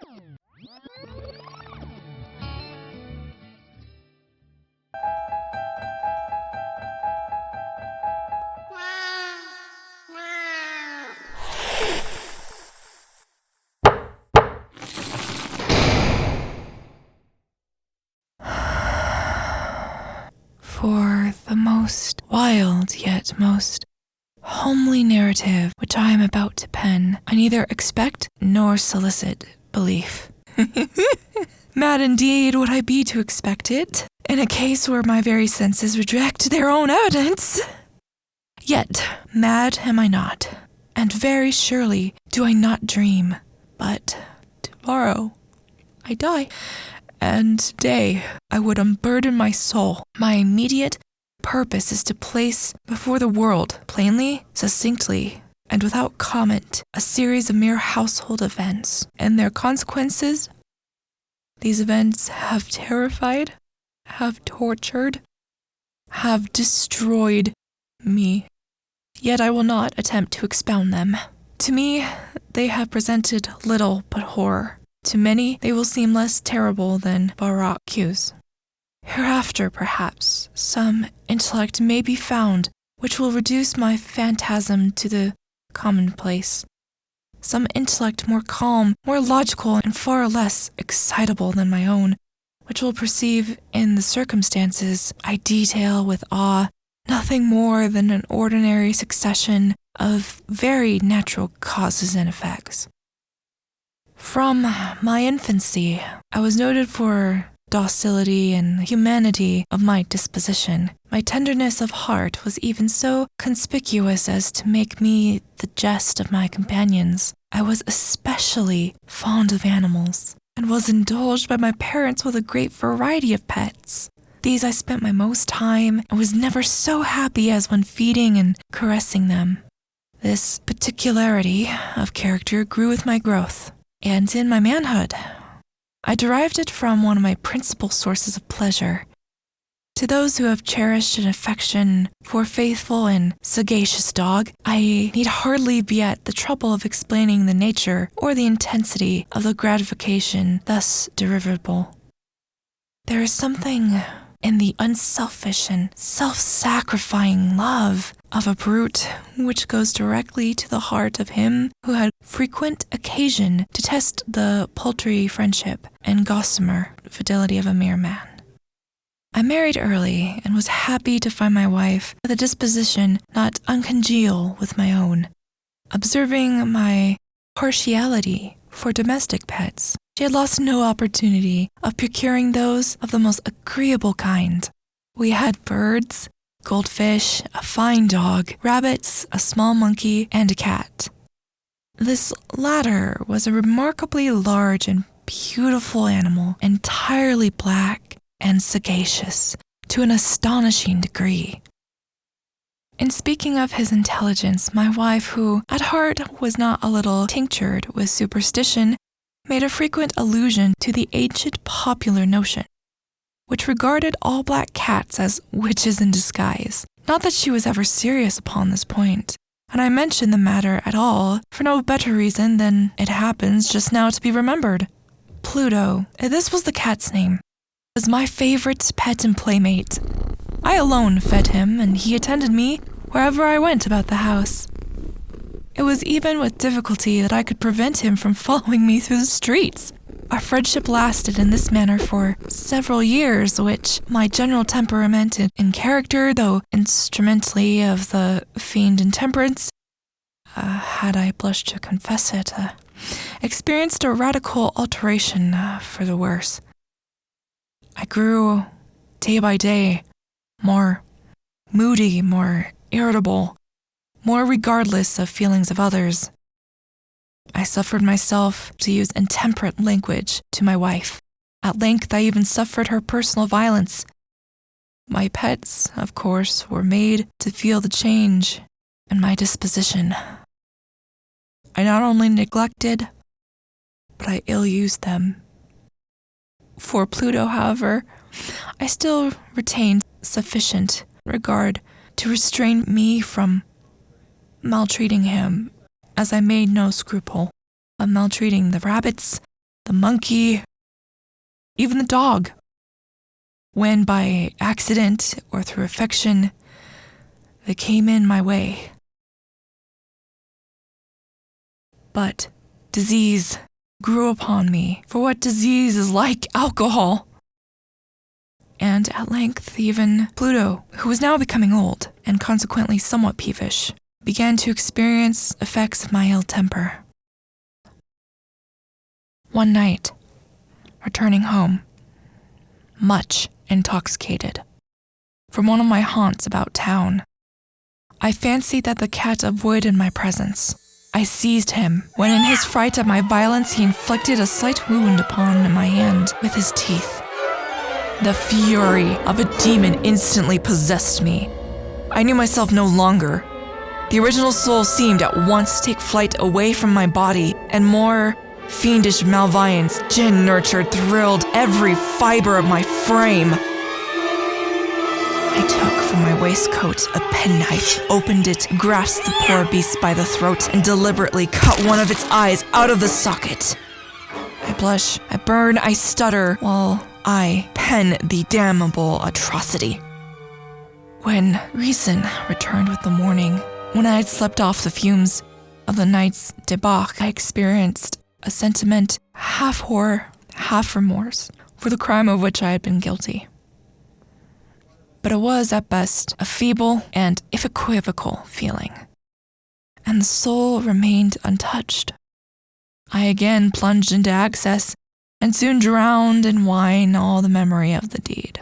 For the most wild yet most homely narrative which I am about to pen, I neither expect nor solicit belief. Mad indeed would I be to expect it, in a case where my very senses reject their own evidence. Yet mad am I not, and very surely do I not dream, but tomorrow I die, and today I would unburden my soul. My immediate purpose is to place before the world, plainly, succinctly, and without comment, a series of mere household events and their consequences. These events have terrified, have tortured, have destroyed me. Yet I will not attempt to expound them. To me, they have presented little but horror. To many, they will seem less terrible than baroque cues. Hereafter, perhaps, some intellect may be found which will reduce my phantasm to the commonplace. Some intellect more calm, more logical, and far less excitable than my own, which will perceive in the circumstances I detail with awe nothing more than an ordinary succession of very natural causes and effects. From my infancy, I was noted for docility and humanity of my disposition. My tenderness of heart was even so conspicuous as to make me the jest of my companions. I was especially fond of animals, and was indulged by my parents with a great variety of pets. These I spent my most time, and was never so happy as when feeding and caressing them. This particularity of character grew with my growth, and in my manhood, I derived it from one of my principal sources of pleasure. To those who have cherished an affection for a faithful and sagacious dog, I need hardly be at the trouble of explaining the nature or the intensity of the gratification thus derivable. There is something in the unselfish and self-sacrificing love of a brute which goes directly to the heart of him who had frequent occasion to test the paltry friendship and gossamer fidelity of a mere man. I married early and was happy to find my wife with a disposition not uncongenial with my own. Observing my partiality for domestic pets, she had lost no opportunity of procuring those of the most agreeable kind. We had birds, goldfish, a fine dog, rabbits, a small monkey, and a cat. This latter was a remarkably large and beautiful animal, entirely black and sagacious to an astonishing degree. In speaking of his intelligence, my wife, who at heart was not a little tinctured with superstition, made a frequent allusion to the ancient popular notion, which regarded all black cats as witches in disguise. Not that she was ever serious upon this point, and I mention the matter at all for no better reason than it happens just now to be remembered. Pluto, this was the cat's name, was my favorite pet and playmate. I alone fed him, and he attended me wherever I went about the house. It was even with difficulty that I could prevent him from following me through the streets. Our friendship lasted in this manner for several years, which my general temperament in character, though instrumentally of the fiend intemperance, had I blushed to confess it, experienced a radical alteration for the worse. I grew, day by day, more moody, more irritable, more regardless of feelings of others. I suffered myself to use intemperate language to my wife. At length, I even suffered her personal violence. My pets, of course, were made to feel the change in my disposition. I not only neglected, but I ill-used them. For Pluto, however, I still retained sufficient regard to restrain me from maltreating him, as I made no scruple of maltreating the rabbits, the monkey, even the dog, when by accident or through affection, they came in my way. But disease grew upon me, for what disease is like alcohol? And at length even Pluto, who was now becoming old and consequently somewhat peevish, began to experience effects of my ill temper. One night, returning home, much intoxicated, from one of my haunts about town, I fancied that the cat avoided my presence. I seized him, when in his fright at my violence he inflicted a slight wound upon my hand with his teeth. The fury of a demon instantly possessed me. I knew myself no longer. The original soul seemed at once to take flight away from my body, and more fiendish malveillance, gin-nurtured, thrilled every fiber of my frame. I took from my waistcoat a penknife, opened it, grasped the poor beast by the throat, and deliberately cut one of its eyes out of the socket. I blush, I burn, I stutter, while I pen the damnable atrocity. When reason returned with the morning, when I had slept off the fumes of the night's debauch, I experienced a sentiment half horror, half remorse for the crime of which I had been guilty. But it was, at best, a feeble and, if equivocal, feeling, and the soul remained untouched. I again plunged into excess, and soon drowned in wine all the memory of the deed.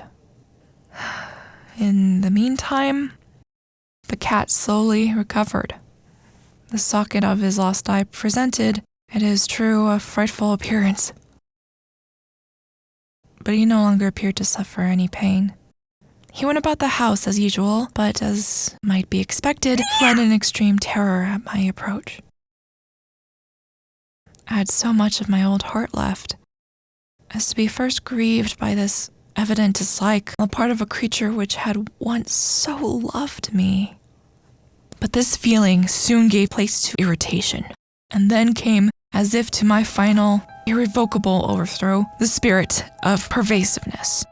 In the meantime, the cat slowly recovered. The socket of his lost eye presented, it is true, a frightful appearance. But he no longer appeared to suffer any pain. He went about the house as usual, but as might be expected, fled in extreme terror at my approach. I had so much of my old heart left, as to be first grieved by this evident dislike on the part of a creature which had once so loved me. But this feeling soon gave place to irritation, and then came, as if to my final, irrevocable overthrow, the spirit of pervasiveness.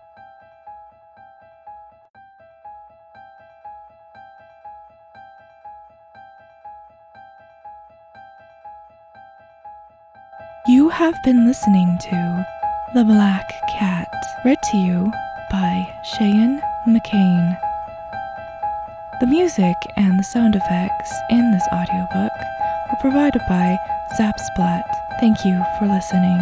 You have been listening to The Black Cat, read to you by Cheyenne McCain. The music and the sound effects in this audiobook were provided by Zapsplat. Thank you for listening.